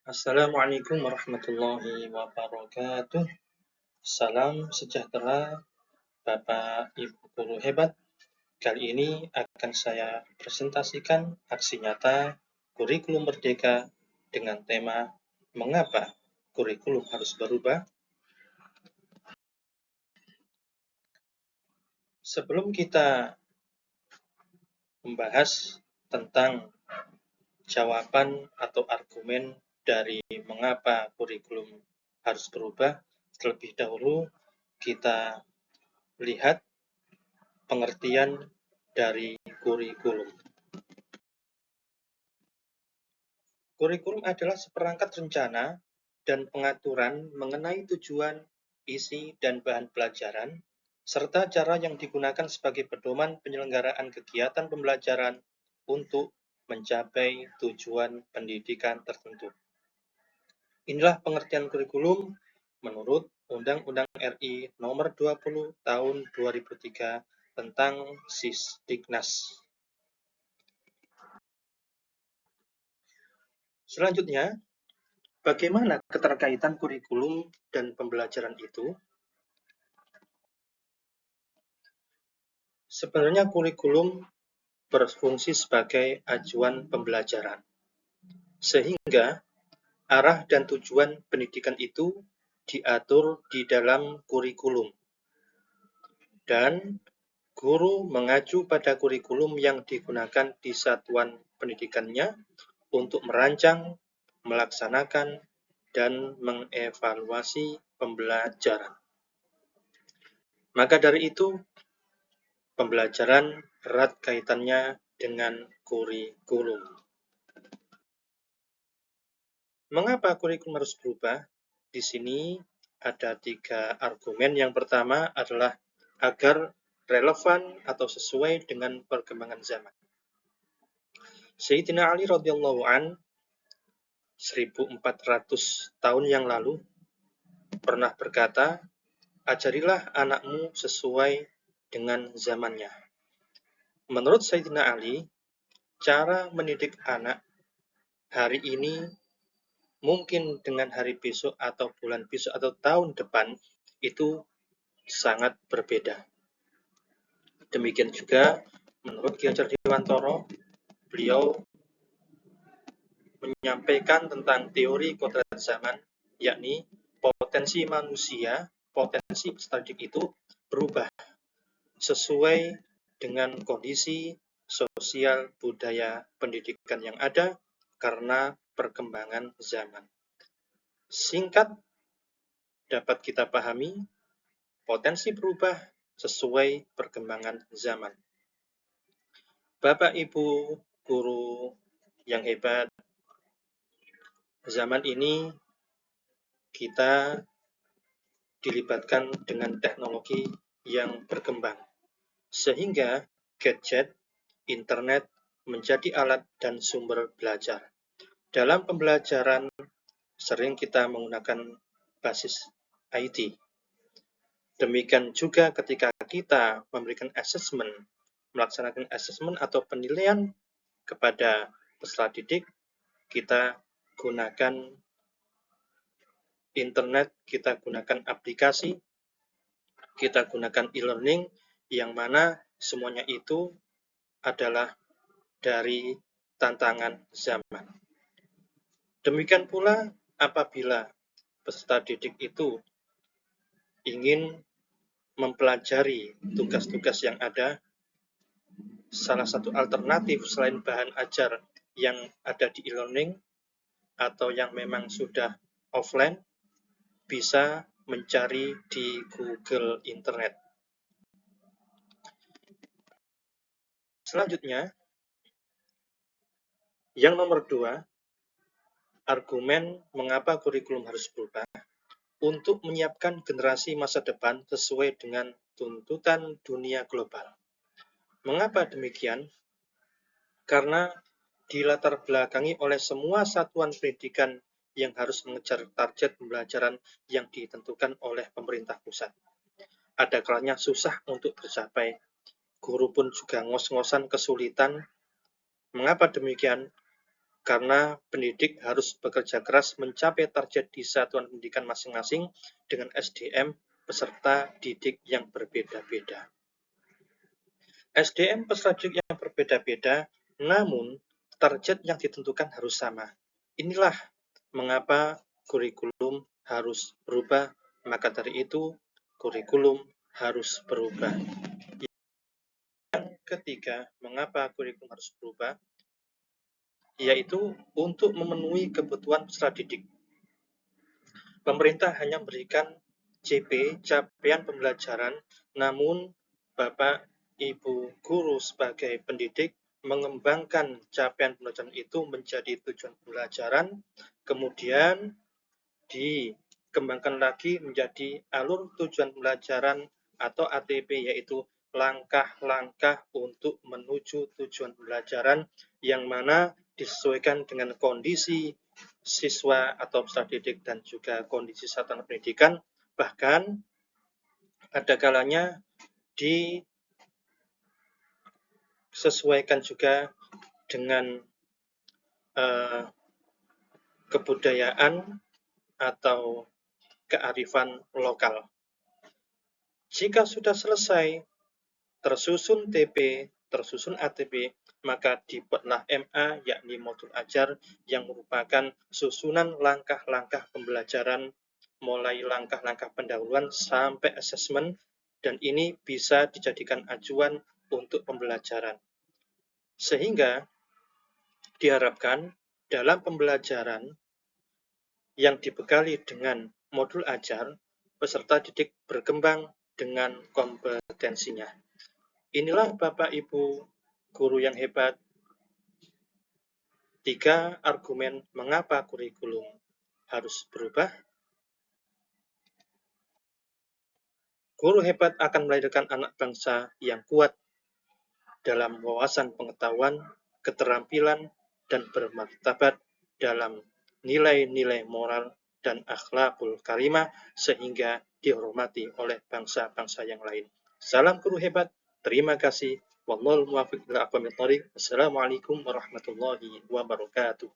Assalamualaikum warahmatullahi wabarakatuh. Salam sejahtera Bapak Ibu guru hebat. Kali ini akan saya presentasikan aksi nyata kurikulum merdeka dengan tema mengapa kurikulum harus berubah. Sebelum kita membahas tentang jawaban atau argumen dari mengapa kurikulum harus berubah, terlebih dahulu kita lihat pengertian dari kurikulum. Kurikulum adalah seperangkat rencana dan pengaturan mengenai tujuan, isi, dan bahan pelajaran, serta cara yang digunakan sebagai pedoman penyelenggaraan kegiatan pembelajaran untuk mencapai tujuan pendidikan tertentu. Inilah pengertian kurikulum menurut Undang-Undang RI Nomor 20 Tahun 2003 tentang Sisdiknas. Selanjutnya, bagaimana keterkaitan kurikulum dan pembelajaran itu? Sebenarnya kurikulum berfungsi sebagai acuan pembelajaran, sehingga arah dan tujuan pendidikan itu diatur di dalam kurikulum. Dan guru mengacu pada kurikulum yang digunakan di satuan pendidikannya untuk merancang, melaksanakan, dan mengevaluasi pembelajaran. Maka dari itu, pembelajaran erat kaitannya dengan kurikulum. Mengapa kurikulum harus berubah? Di sini ada 3 argumen. Yang pertama adalah agar relevan atau sesuai dengan perkembangan zaman. Sayyidina Ali radhiyallahu an 1400 tahun yang lalu pernah berkata, ajarilah anakmu sesuai dengan zamannya. Menurut Sayyidina Ali, cara mendidik anak hari ini mungkin dengan hari besok atau bulan besok atau tahun depan itu sangat berbeda. Demikian juga menurut Ki Hajar Dewantara, beliau menyampaikan tentang teori kodrat zaman, yakni potensi manusia, potensi peserta didik itu berubah sesuai dengan kondisi sosial, budaya, pendidikan yang ada karena perkembangan zaman. Singkat dapat kita pahami, potensi berubah sesuai perkembangan zaman. Bapak Ibu guru yang hebat, zaman ini kita dilibatkan dengan teknologi yang berkembang, sehingga gadget, internet menjadi alat dan sumber belajar. Dalam pembelajaran sering kita menggunakan basis IT. Demikian juga ketika kita memberikan assessment, melaksanakan assessment atau penilaian kepada peserta didik, kita gunakan internet, kita gunakan aplikasi, kita gunakan e-learning, yang mana semuanya itu adalah dari tantangan zaman. Demikian pula apabila peserta didik itu ingin mempelajari tugas-tugas yang ada, salah satu alternatif selain bahan ajar yang ada di e-learning atau yang memang sudah offline, bisa mencari di Google Internet. Selanjutnya, yang nomor 2, argumen mengapa kurikulum harus berubah untuk menyiapkan generasi masa depan sesuai dengan tuntutan dunia global. Mengapa demikian? Karena dilatar belakangi oleh semua satuan pendidikan yang harus mengejar target pembelajaran yang ditentukan oleh pemerintah pusat. Ada kalanya susah untuk tercapai. Guru pun juga ngos-ngosan kesulitan. Mengapa demikian? karena pendidik harus bekerja keras mencapai target di satuan pendidikan masing-masing dengan SDM peserta didik yang berbeda-beda. SDM peserta didik yang berbeda-beda, namun target yang ditentukan harus sama. Inilah mengapa kurikulum harus berubah, maka dari itu kurikulum harus berubah. Yang ketiga, mengapa kurikulum harus berubah? Yaitu untuk memenuhi kebutuhan peserta didik. Pemerintah hanya memberikan CP, capaian pembelajaran, namun Bapak, Ibu, guru sebagai pendidik mengembangkan capaian pembelajaran itu menjadi tujuan pembelajaran, kemudian dikembangkan lagi menjadi alur tujuan pembelajaran atau ATP, yaitu langkah-langkah untuk menuju tujuan pembelajaran yang mana disesuaikan dengan kondisi siswa atau peserta didik dan juga kondisi satuan pendidikan, bahkan ada kalanya disesuaikan juga dengan kebudayaan atau kearifan lokal. Jika sudah selesai tersusun TP, tersusun ATP, maka dibuatlah MA, yakni modul ajar, yang merupakan susunan langkah-langkah pembelajaran, mulai langkah-langkah pendahuluan sampai asesmen, dan ini bisa dijadikan acuan untuk pembelajaran. Sehingga diharapkan dalam pembelajaran yang dibekali dengan modul ajar, peserta didik berkembang dengan kompetensinya. Inilah Bapak Ibu guru yang hebat, 3 argumen mengapa kurikulum harus berubah. Guru hebat akan melahirkan anak bangsa yang kuat dalam wawasan pengetahuan, keterampilan, dan bermartabat dalam nilai-nilai moral dan akhlakul karimah sehingga dihormati oleh bangsa-bangsa yang lain. Salam guru hebat. Terima kasih. Wallahul muwaffiq ila aqwamit thoriq. Assalamualaikum warahmatullahi wabarakatuh.